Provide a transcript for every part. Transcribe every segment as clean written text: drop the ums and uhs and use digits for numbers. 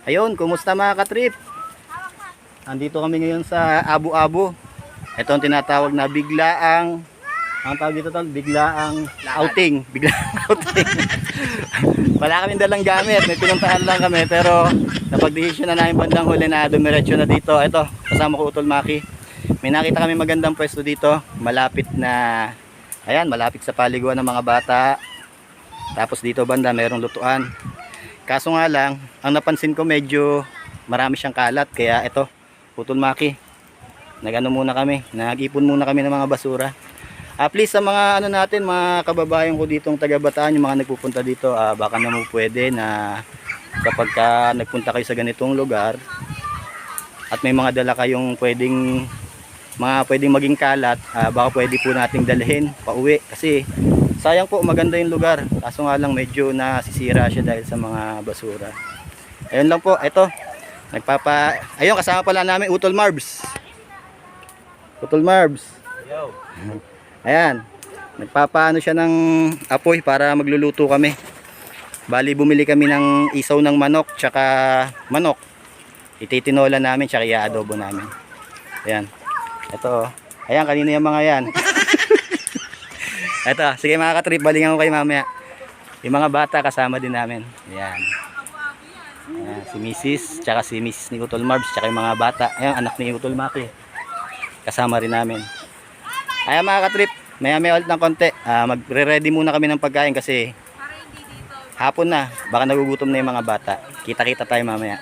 Ayun, kumusta mga katrip? Andito kami ngayon sa Abu-Abu. Ito ang tinatawag na biglaang, ang tawag dito tol, biglaang outing. Biglaang outing. Wala kaming dalang gamit, may pinuntahan lang kami pero napagdesisyon na namin bandang huli na dumiretso na dito. Ito, kasama ko Utol Maki. May nakita kami magandang pwesto dito, malapit na, ayan, malapit sa paliguan ng mga bata. Tapos dito banda mayroong lutuan. Kaso nga lang, ang napansin ko medyo marami siyang kalat. Kaya ito, Utol Maki, nag-ano muna kami, nag-ipon muna kami ng mga basura. Please sa mga ano natin, mga kababayan ko ditong taga Bataan, yung mga nagpupunta dito, baka naman pwede na kapag nagpunta kayo sa ganitong lugar at may mga dala kayong pwedeng maging kalat, baka pwede po nating dalhin pauwi kasi sayang po, maganda yung lugar. Kaso nga lang medyo nasisira siya dahil sa mga basura. Ayun lang po, ito. Ayun, kasama pala namin Utol Marbs. Utol Marbs. Yo. Ayan. Nagpapaano siya ng apoy para magluluto kami. Bali bumili kami ng isaw ng manok tsaka manok. Ititinola namin tsaka i-adobo namin. Ayan. Ito. Ayan, kanina yung mga yan. Ito, sige mga katrip, balingan ko kayo mamaya. Yung mga bata kasama din namin. Ayan. Ayan, si Mrs. Tsaka si Mrs. ni Utol Marbs, tsaka yung mga bata. Ayan, anak ni Utol Maki. Kasama rin namin. Ayan mga katrip, maya-maya ulit ng konti. Magre-ready muna kami ng pagkain kasi hapon na. Baka nagugutom na yung mga bata. Kita-kita tayo mamaya.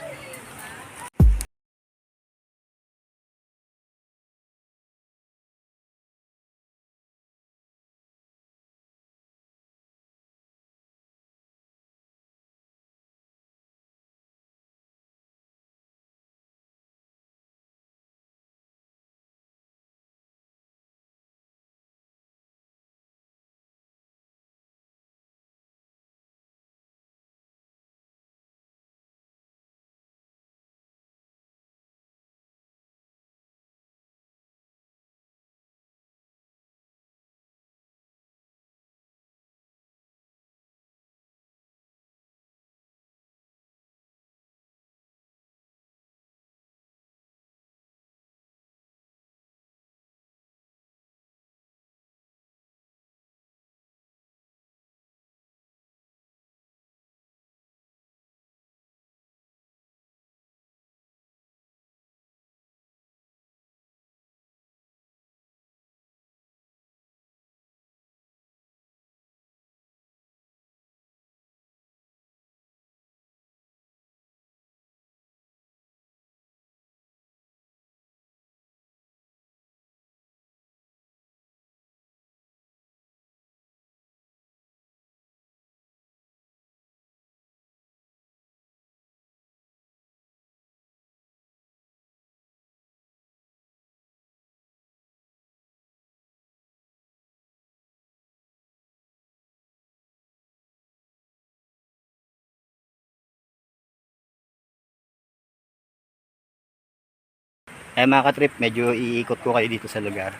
Mga katrip, medyo iikot ko kayo dito sa lugar.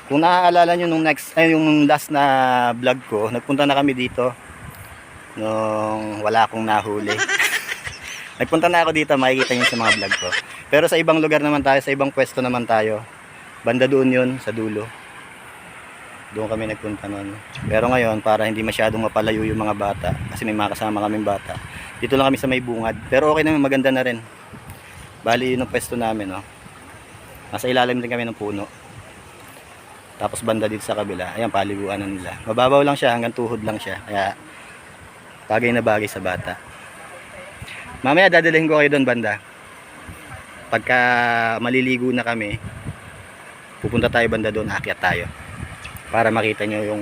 Kung naaalala nyo nung yung last na vlog ko, nagpunta na kami dito nung wala akong nahuli. Nagpunta na ako dito, makikita nyo sa mga vlog ko. Pero sa ibang lugar naman tayo, sa ibang pwesto naman tayo. Banda doon yun, sa dulo. Doon kami nagpunta noon. Pero ngayon, para hindi masyadong mapalayo yung mga bata, kasi may mga kasama kaming bata, dito lang kami sa may bungad. Pero okay naman, maganda na rin. Bali yun ang pwesto namin, no. Nasa ilalim din kami ng puno. Tapos banda dito sa kabila, ayan, paliguan na nila. Mababaw lang siya, hanggang tuhod lang siya. Kaya bagay na bagay sa bata. Mamaya dadalhin ko kayo doon banda. Pagka maliligo na kami, pupunta tayo banda doon, aakyat tayo. Para makita nyo yung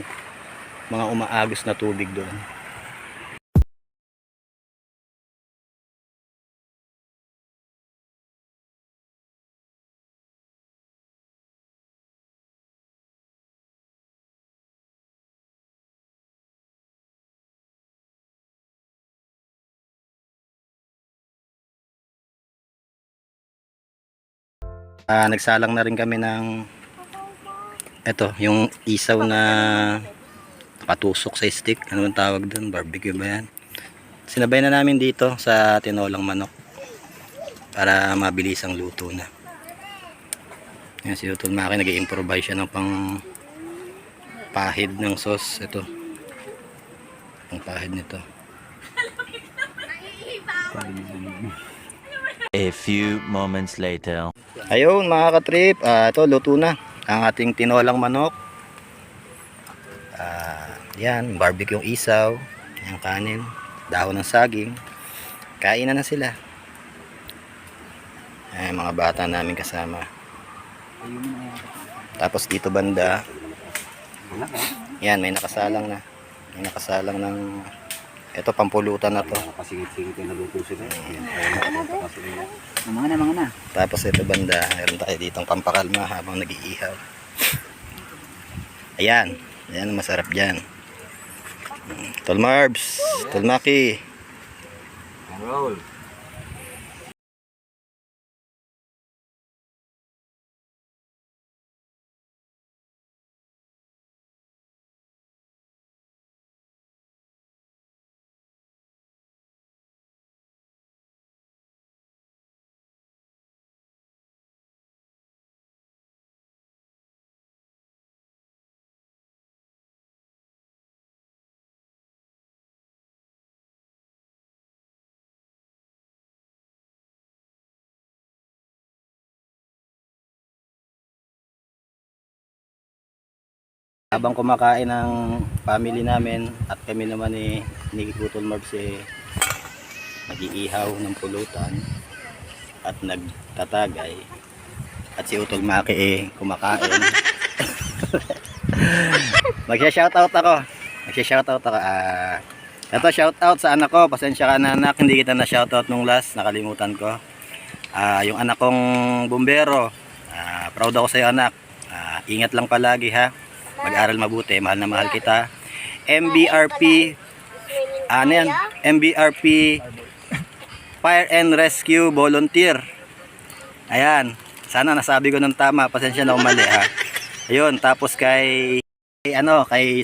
mga umaagos na tubig doon. Nagsalang na rin kami ng yung isaw na nakatusok sa stick. Ano ang tawag doon? Barbecue ba yan? Sinabay na namin dito sa tinolang manok para mabilis ang luto na. Yan, si Utol Maki nag-i-improvise siya ng pang pahid ng sauce. Ito ang pahid nito. A few moments later. Ayun mga katrip, ito luto na ang ating tinolang manok. Yan, barbecue yung isaw, yung kanin, dahon ng saging. Kainan na sila. Mga bata namin kasama. Tapos dito banda, yan, may nakasalang na. May nakasalang ng ito, pampulutan na to. Mga na. Tapos ito banda, meron tayo ditong pampakalma habang nag-iihaw. Ayan, ayan ang masarap dyan. Tol Marbs, Tol Maki. Roll. Habang kumakain ng family namin at kami naman ni Utol Marbs nag-iihaw ng pulutan at nagtatagay at si Utol Maki kumakain. Magsha-shoutout ako. Ito shoutout sa anak ko. Pasensya ka na anak, hindi kita na shoutout nung last, nakalimutan ko. Yung anak kong bumbero. Proud ako sa iyo anak. Ingat lang palagi ha. Mag-aral mabuti, mahal na mahal kita. MBRP MBRP Fire and Rescue Volunteer. Ayan, sana nasabi ko ng tama, pasensya na kung mali ha. Ayun, tapos kay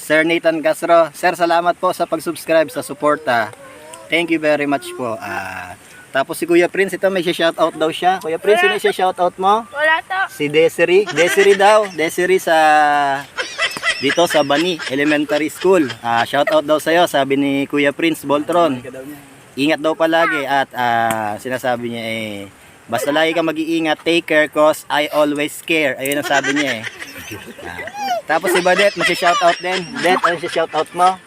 Sir Nathan Castro. Sir, salamat po sa pag-subscribe, sa suporta. Thank you very much po. Tapos si Kuya Prince, ito may shoutout daw siya. Kuya Prince, sino siya shoutout mo? Wala to. Si Desiree. Desiree sa dito sa Bani Elementary School. Shoutout daw sa'yo, sabi ni Kuya Prince Boltron. Ingat daw palagi at sinasabi niya basta lagi ka mag-iingat, take care cause I always care. Ayun ang sabi niya Tapos si Badet, mag-shoutout din. Det, ano siya shoutout mo?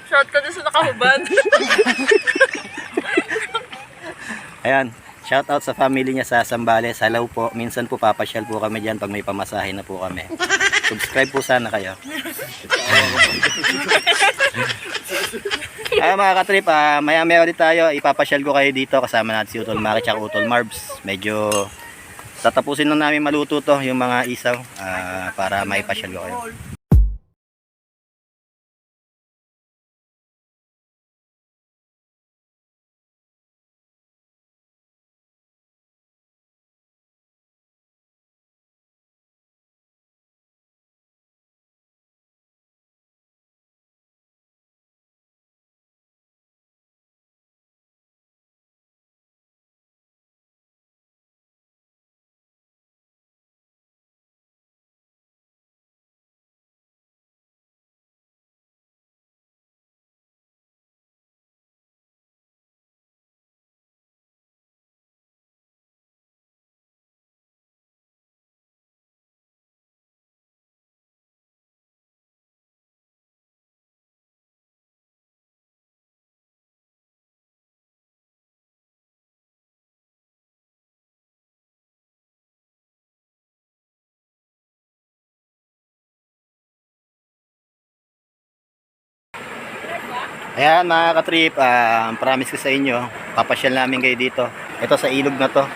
Shout ko doon sa nakahubad. Ayan, shoutout sa family niya sa Zambales. Hello po, minsan po papasyal po kami dyan pag may pamasahe na po kami. Subscribe po sana kayo. Mga katrip, maya-maya ulit tayo. Ipapasyal ko kayo dito kasama natin si Utol Maki at Utol Marbs. Medyo tatapusin na namin maluto to yung mga isaw para maipasyal ko kayo. Ayan mga katrip, promise ko sa inyo, papasyal namin kayo dito. Ito sa ilog na to.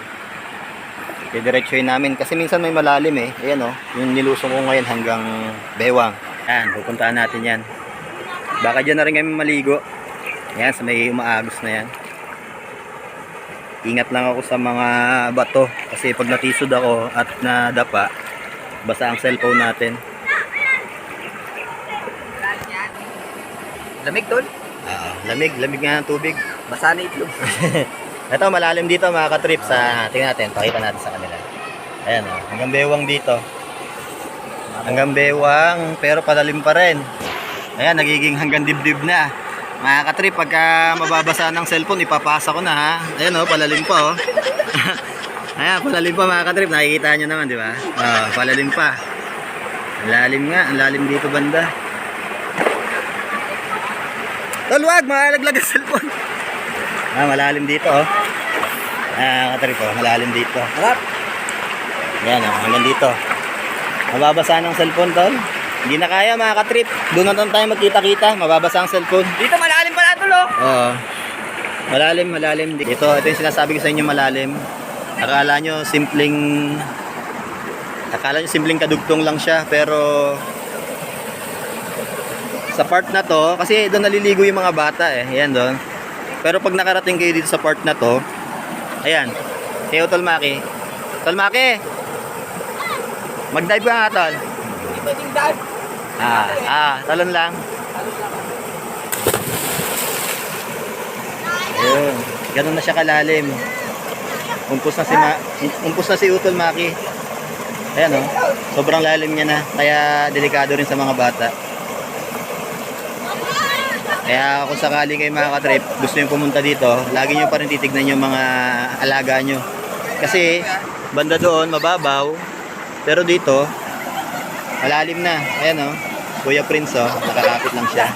Didiretsuhin namin kasi minsan may malalim eh. Ayan oh, yung nilusong ko ngayon hanggang bewang. Ayan, pupuntaan natin yan. Baka dyan na rin kami maligo. Ayan, sa may umaagos na yan. Ingat lang ako sa mga bato kasi pag natisod ako at nadapa, basa ang cellphone natin. Lamig tol. Lamig nga ng tubig. Basa na itlog. Ito malalim dito mga katrip sa tingnan natin, pakita natin sa kanila. Ayan oh, hanggang bewang dito. Hanggang bewang pero palalim pa rin. Ayan, nagiging hanggang dibdib na. Mga katrip, pagka mababasa ng cellphone, ipapasa ko na ha. Ayan oh, palalim pa oh. Ayan, palalim pa mga katrip, nakikita nyo naman, di ba? Oh, palalim pa. Ang lalim nga, ang lalim dito banda. Tol, wag, malalaglag ang cellphone. Malalim dito oh. Katrip oh, malalim dito. Harap. Ayan oh, hanggang dito. Mababasa ng cellphone tol. Hindi na kaya mga katrip. Doon na tayo magkita-kita. Mababasa ang cellphone. Dito malalim pala tol oh. Oo. Malalim. Ito yung sinasabi ko sa inyo malalim. Akala nyo simpleng kadugtong lang siya. Pero sa part na to, kasi doon naliligo yung mga bata eh. Ayan doon. Pero pag nakarating kayo dito sa part na to, ayan. Kayo Tol Maki. Tol Maki! Mag-dive ka nga tol. Hindi pwedeng dive. Talon lang. Ayun. Ganun na siya kalalim. Umpos na si Utol Maki. Ayan oh. Sobrang lalim niya na. Kaya delikado rin sa mga bata. Kaya kung sakali kayo mga katrip, gusto nyo pumunta dito, lagi nyo pa rin titignan yung mga alaga nyo. Kasi banda doon, mababaw. Pero dito, malalim na. Ayan oh. Kuya Prince oh, nakakapit lang siya.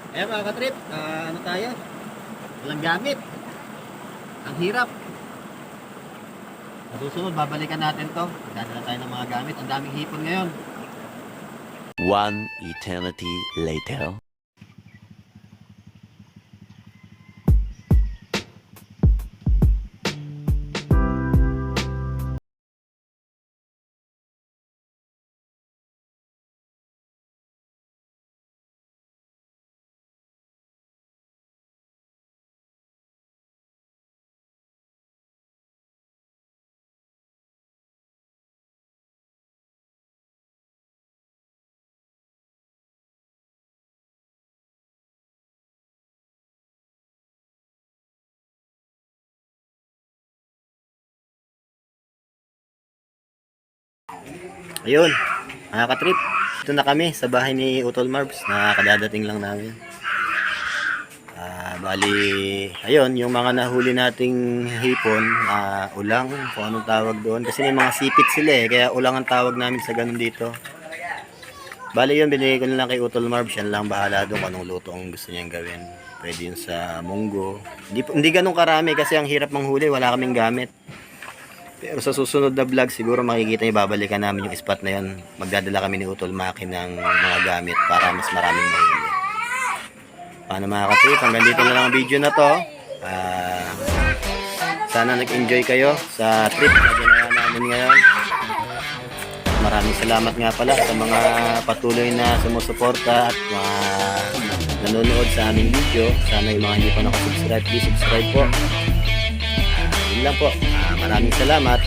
Ayan mga katrip, ano tayo? Walang gamit. Ang hirap. Sa susunod, babalikan natin to. Magdadala tayo ng mga gamit. Ang daming hipon ngayon. One eternity later. Ayun, mga katrip. Ito na kami sa bahay ni Utol Marbs na kadadating lang namin. Bali, ayun, yung mga nahuli nating hipon, ulang, kung anong tawag doon. Kasi may mga sipit sila kaya ulang ang tawag namin sa ganun dito. Bali yun, binigay ko na lang kay Utol Marbs. Yan lang bahala doon kung anong luto ang gusto niyang gawin. Pwede yun sa munggo. Hindi ganun karami kasi ang hirap manghuli, wala kaming gamit. Pero sa susunod na vlog, siguro makikita niyo, babalikan namin yung spot na yun. Magdadala kami ni Utol Maki ng mga gamit para mas maraming mahuli. Paano mga katrip, hanggang dito na lang ang video na to. Sana nag-enjoy kayo sa trip na ginawa namin ngayon. Maraming salamat nga pala sa mga patuloy na sumusuporta at mga nanonood sa aming video. Sana yung mga hindi pa nakasubscribe, please subscribe po. Yun lang po. Maraming salamat.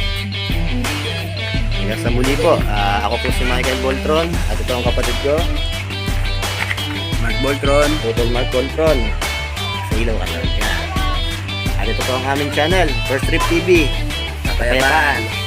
Hanggang sa muli po. Ako po si Michael Boltron at ito ang kapatid ko, Mark Boltron, Utol Mark Boltron sa Ilaw Alert. At ito po ang aming channel, First Trip TV. Kapayapaan.